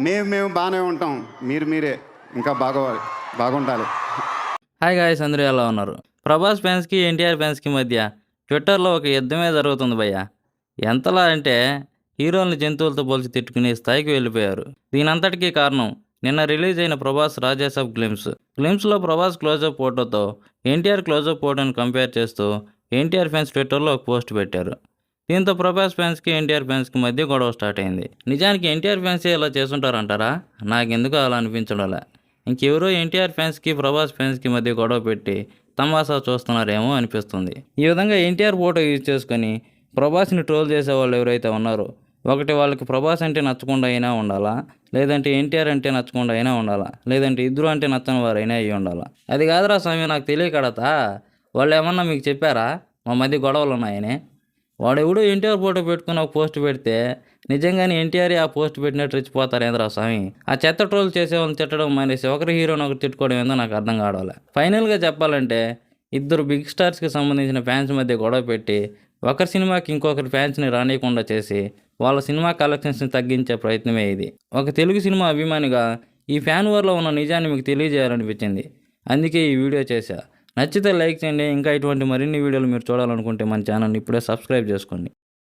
మేము బాగానే ఉంటాం. మీరే ఇంకా బాగుండాలి. హాయ్ గాయ్స్, అందరూ ఎలా ఉన్నారు? ప్రభాస్ ఫ్యాన్స్కి ఎన్టీఆర్ ఫ్యాన్స్కి మధ్య ట్విట్టర్లో ఒక యుద్ధమే జరుగుతుంది భయ్య. ఎంతలా అంటే హీరోల్ని జంతువులతో పోల్చి తిట్టుకునే స్థాయికి వెళ్ళిపోయారు. దీనంతటికీ కారణం నిన్న రిలీజ్ అయిన ప్రభాస్ రాజాసాబ్ గ్లిమ్స్లో ప్రభాస్ క్లోజప్ ఫోటోతో ఎన్టీఆర్ క్లోజప్ ఫోటోని కంపేర్ చేస్తూ ఎన్టీఆర్ ఫ్యాన్స్ ట్విట్టర్లో ఒక పోస్ట్ పెట్టారు. దీంతో ప్రభాస్ ఫ్యాన్స్కి ఎన్టీఆర్ ఫ్యాన్స్కి మధ్య గొడవ స్టార్ట్ అయింది. నిజానికి ఎన్టీఆర్ ఫ్యాన్సే ఇలా చేస్తుంటారంటారా? నాకెందుకు అలా అనిపించడంలే. ఇంకెవరో ఎన్టీఆర్ ఫ్యాన్స్కి ప్రభాస్ ఫ్యాన్స్కి మధ్య గొడవ పెట్టి తమాషా చూస్తున్నారేమో అనిపిస్తుంది. ఈ విధంగా ఎన్టీఆర్ ఫోటో యూజ్ చేసుకొని ప్రభాస్ని ట్రోల్ చేసే వాళ్ళు ఎవరైతే ఉన్నారో, ఒకటి వాళ్ళకి ప్రభాస్ అంటే నచ్చకుండా అయినా ఉండాలా, లేదంటే ఎన్టీఆర్ అంటే నచ్చకుండా అయినా ఉండాలా, లేదంటే ఇద్దరు అంటే నచ్చని వారైనా అయ్యి ఉండాలా. అది కాదురా స్వామి, నాకు తెలియకడతా. వాళ్ళు ఏమన్నా మీకు చెప్పారా మా మధ్య గొడవలు ఉన్నాయని? వాడెవడో ఎన్టీఆర్ ఫోటో పెట్టుకుని ఒక పోస్ట్ పెడితే నిజంగానే ఎన్టీఆర్ ఆ పోస్ట్ పెట్టినట్టు రెచ్చిపోతారు ఏంద్రా స్వామి. ఆ చెత్త ట్రోల్ చేసే వాళ్ళని తిట్టడం మానేసి ఒకరి హీరోని ఒకరు తిట్టుకోవడం ఏందో నాకు అర్థం కావడాలి. ఫైనల్గా చెప్పాలంటే ఇద్దరు బిగ్ స్టార్స్కి సంబంధించిన ఫ్యాన్స్ మధ్య గొడవ పెట్టి ఒకరి సినిమాకి ఇంకొకరి ఫ్యాన్స్ని రానియకుండా చేసి వాళ్ళ సినిమా కలెక్షన్స్ని తగ్గించే ప్రయత్నమే ఇది. ఒక తెలుగు సినిమా అభిమానిగా ఈ ఫ్యాన్ వార్లో ఉన్న నిజాన్ని మీకు తెలియజేయాలనిపించింది. అందుకే ఈ వీడియో చేశా. నచ్చితే లైక్ చేయండి. ఇంకా ఇటువంటి మరిన్ని వీడియోలు మీరు చూడాలనుకుంటే మన ఛానల్ని ఇప్పుడే సబ్స్క్రైబ్ చేసుకోండి.